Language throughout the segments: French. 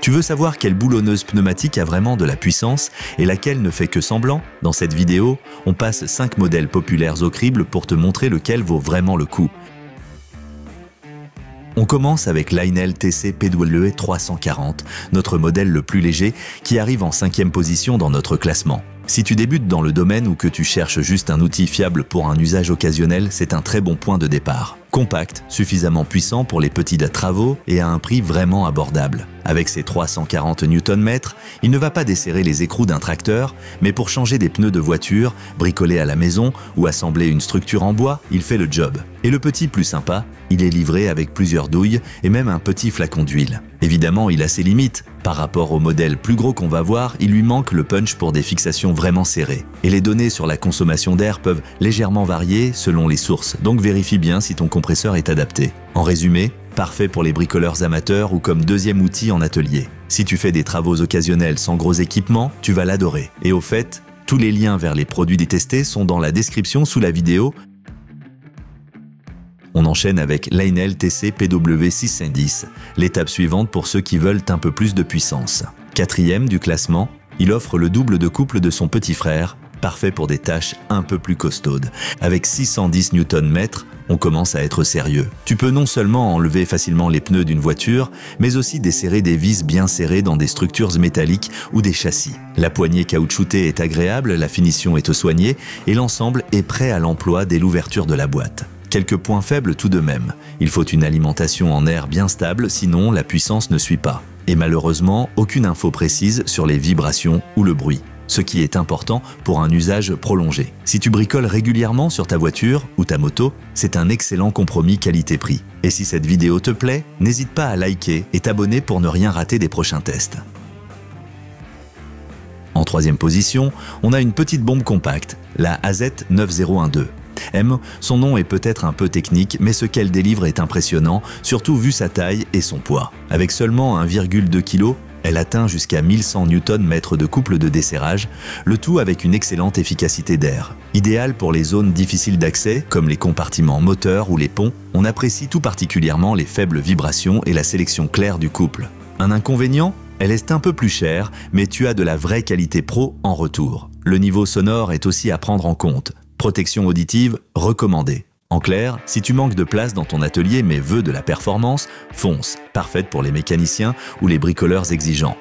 Tu veux savoir quelle boulonneuse pneumatique a vraiment de la puissance et laquelle ne fait que semblant? Dans cette vidéo, on passe 5 modèles populaires au crible pour te montrer lequel vaut vraiment le coup. On commence avec Lionel TC PW 340, notre modèle le plus léger qui arrive en 5e position dans notre classement. Si tu débutes dans le domaine ou que tu cherches juste un outil fiable pour un usage occasionnel, c'est un très bon point de départ. Compact, suffisamment puissant pour les petits travaux et à un prix vraiment abordable. Avec ses 340 Nm, il ne va pas desserrer les écrous d'un tracteur, mais pour changer des pneus de voiture, bricoler à la maison ou assembler une structure en bois, il fait le job. Et le petit plus sympa, il est livré avec plusieurs douilles et même un petit flacon d'huile. Évidemment, il a ses limites. Par rapport au modèle plus gros qu'on va voir, il lui manque le punch pour des fixations vraiment serrées. Et les données sur la consommation d'air peuvent légèrement varier selon les sources, donc vérifie bien si ton compresseur est adapté. En résumé, parfait pour les bricoleurs amateurs ou comme deuxième outil en atelier. Si tu fais des travaux occasionnels sans gros équipement, tu vas l'adorer. Et au fait, tous les liens vers les produits détestés sont dans la description sous la vidéo. On enchaîne avec Lionel TC PW 610, l'étape suivante pour ceux qui veulent un peu plus de puissance. 4e du classement, il offre le double de couple de son petit frère, parfait pour des tâches un peu plus costaudes. Avec 610 Nm, on commence à être sérieux. Tu peux non seulement enlever facilement les pneus d'une voiture, mais aussi desserrer des vis bien serrées dans des structures métalliques ou des châssis. La poignée caoutchoutée est agréable, la finition est soignée et l'ensemble est prêt à l'emploi dès l'ouverture de la boîte. Quelques points faibles tout de même. Il faut une alimentation en air bien stable, sinon la puissance ne suit pas. Et malheureusement, aucune info précise sur les vibrations ou le bruit. Ce qui est important pour un usage prolongé. Si tu bricoles régulièrement sur ta voiture ou ta moto, c'est un excellent compromis qualité-prix. Et si cette vidéo te plaît, n'hésite pas à liker et t'abonner pour ne rien rater des prochains tests. En 3e position, on a une petite bombe compacte, la AZ9012. Son nom est peut-être un peu technique, mais ce qu'elle délivre est impressionnant, surtout vu sa taille et son poids. Avec seulement 1,2 kg, elle atteint jusqu'à 1100 Nm de couple de desserrage, le tout avec une excellente efficacité d'air. Idéal pour les zones difficiles d'accès, comme les compartiments moteurs ou les ponts, on apprécie tout particulièrement les faibles vibrations et la sélection claire du couple. Un inconvénient ? Elle est un peu plus chère, mais tu as de la vraie qualité pro en retour. Le niveau sonore est aussi à prendre en compte. Protection auditive recommandée. En clair, si tu manques de place dans ton atelier mais veux de la performance, fonce, parfaite pour les mécaniciens ou les bricoleurs exigeants.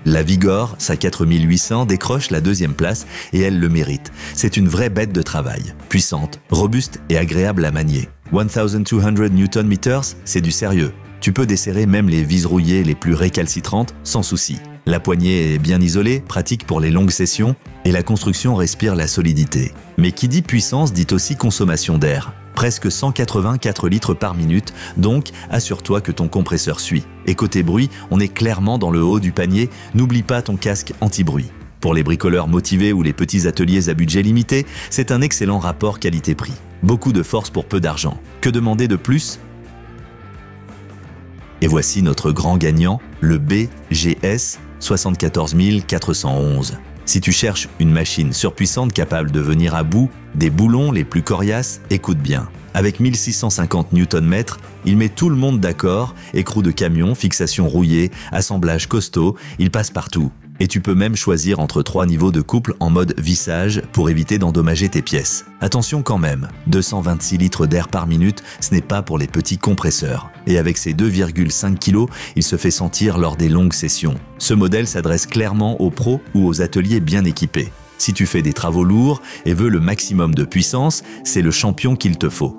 La Vigor, sa 4800, décroche la 2e place et elle le mérite. C'est une vraie bête de travail, puissante, robuste et agréable à manier. 1200 Nm, c'est du sérieux. Tu peux desserrer même les vis rouillées les plus récalcitrantes sans souci. La poignée est bien isolée, pratique pour les longues sessions, et la construction respire la solidité. Mais qui dit puissance dit aussi consommation d'air. Presque 184 litres par minute, donc assure-toi que ton compresseur suit. Et côté bruit, on est clairement dans le haut du panier, n'oublie pas ton casque anti-bruit. Pour les bricoleurs motivés ou les petits ateliers à budget limité, c'est un excellent rapport qualité-prix. Beaucoup de force pour peu d'argent. Que demander de plus ? Et voici notre grand gagnant, le BGS 74411. Si tu cherches une machine surpuissante capable de venir à bout des boulons les plus coriaces, écoute bien. Avec 1650 Nm, il met tout le monde d'accord, écrou de camion, fixation rouillée, assemblage costaud, il passe partout. Et tu peux même choisir entre 3 niveaux de couple en mode vissage pour éviter d'endommager tes pièces. Attention quand même, 226 litres d'air par minute, ce n'est pas pour les petits compresseurs. Et avec ses 2,5 kg, il se fait sentir lors des longues sessions. Ce modèle s'adresse clairement aux pros ou aux ateliers bien équipés. Si tu fais des travaux lourds et veux le maximum de puissance, c'est le champion qu'il te faut.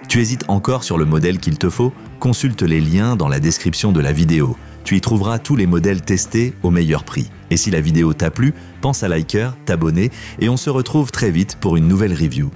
Tu hésites encore sur le modèle qu'il te faut? Consulte les liens dans la description de la vidéo. Tu y trouveras tous les modèles testés au meilleur prix. Et si la vidéo t'a plu, pense à liker, t'abonner et on se retrouve très vite pour une nouvelle review.